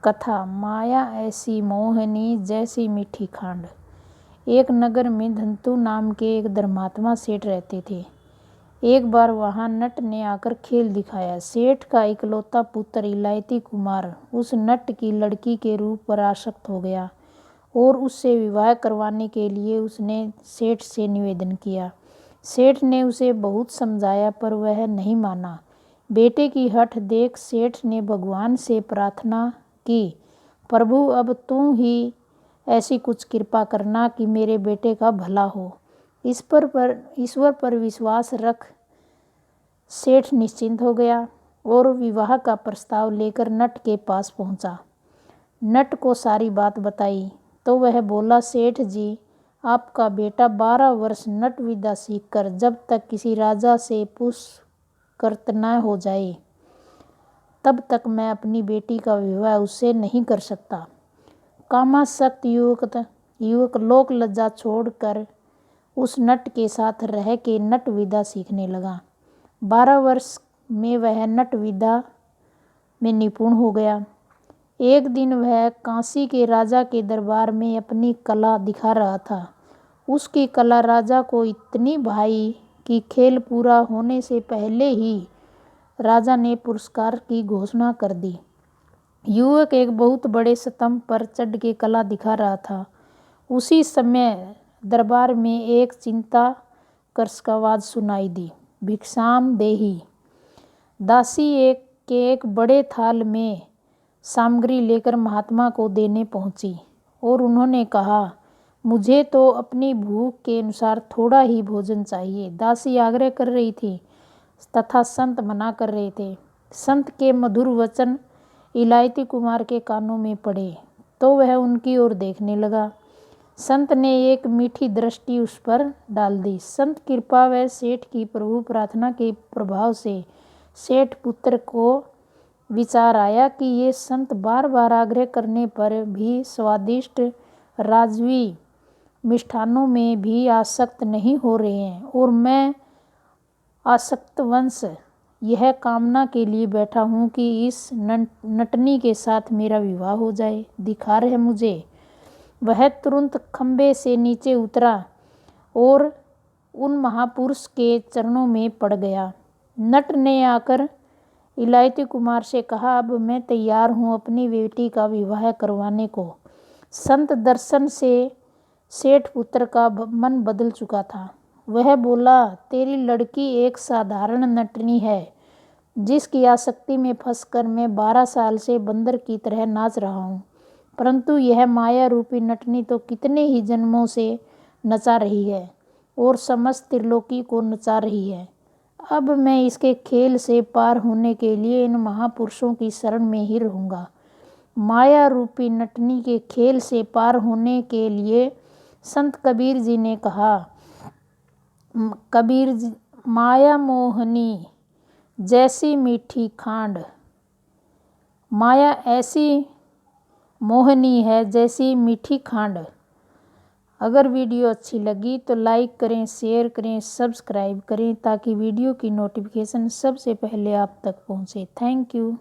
कथा माया ऐसी मोहनी जैसी मीठी खांड। एक नगर में धंतु नाम के एक धर्मात्मा सेठ रहते थे। एक बार वहां नट ने आकर खेल दिखाया। सेठ का इकलौता पुत्र इलायती कुमार उस नट की लड़की के रूप पर आसक्त हो गया और उससे विवाह करवाने के लिए उसने सेठ से निवेदन किया। सेठ ने उसे बहुत समझाया पर वह नहीं माना। बेटे की हठ देख सेठ ने भगवान से प्रार्थना कि प्रभु अब तू ही ऐसी कुछ कृपा करना कि मेरे बेटे का भला हो। ईश्वर पर विश्वास रख सेठ निश्चिंत हो गया और विवाह का प्रस्ताव लेकर नट के पास पहुंचा। नट को सारी बात बताई तो वह बोला, सेठ जी, आपका बेटा 12 वर्ष नट विद्या सीखकर जब तक किसी राजा से पुष्कृत न हो जाए तब तक मैं अपनी बेटी का विवाह उससे नहीं कर सकता। कामासक्त युवक लोक लज्जा छोड़कर उस नट के साथ रह के नट विद्या सीखने लगा। 12 वर्ष में वह नट विद्या में निपुण हो गया। एक दिन वह काशी के राजा के दरबार में अपनी कला दिखा रहा था। उसकी कला राजा को इतनी भाई कि खेल पूरा होने से पहले ही राजा ने पुरस्कार की घोषणा कर दी। युवक एक बहुत बड़े स्तंभ पर चढ़ के कला दिखा रहा था। उसी समय दरबार में एक चिंताकर्षक आवाज सुनाई दी, भिक्षाम देहि। दासी एक बड़े थाल में सामग्री लेकर महात्मा को देने पहुंची और उन्होंने कहा, मुझे तो अपनी भूख के अनुसार थोड़ा ही भोजन चाहिए। दासी आग्रह कर रही थी तथा संत मना कर रहे थे। संत के मधुर वचन इलायती कुमार के कानों में पड़े तो वह उनकी ओर देखने लगा। संत ने एक मीठी दृष्टि उस पर डाल दी। संत कृपा व सेठ की प्रभु प्रार्थना के प्रभाव से सेठ पुत्र को विचार आया कि ये संत बार बार आग्रह करने पर भी स्वादिष्ट राजवी मिष्ठानों में भी आसक्त नहीं हो रहे हैं और मैं आसक्त वंश यह कामना के लिए बैठा हूँ कि इस नटनी के साथ मेरा विवाह हो जाए, दिखार है मुझे। वह तुरंत खंबे से नीचे उतरा और उन महापुरुष के चरणों में पड़ गया। नट ने आकर इलायती कुमार से कहा, अब मैं तैयार हूँ अपनी बेटी का विवाह करवाने को। संत दर्शन से सेठ पुत्र का मन बदल चुका था। वह बोला, तेरी लड़की एक साधारण नटनी है जिसकी आसक्ति में फंसकर मैं 12 साल से बंदर की तरह नाच रहा हूँ, परंतु यह माया रूपी नटनी तो कितने ही जन्मों से नचा रही है और समस्त त्रिलोकी को नचा रही है। अब मैं इसके खेल से पार होने के लिए इन महापुरुषों की शरण में ही रहूँगा। माया रूपी नटनी के खेल से पार होने के लिए संत कबीर जी ने कहा, कबीर जी, माया मोहनी जैसी मीठी खांड। माया ऐसी मोहनी है जैसी मीठी खांड। अगर वीडियो अच्छी लगी तो लाइक करें, शेयर करें, सब्सक्राइब करें ताकि वीडियो की नोटिफिकेशन सबसे पहले आप तक पहुंचे। Thank you.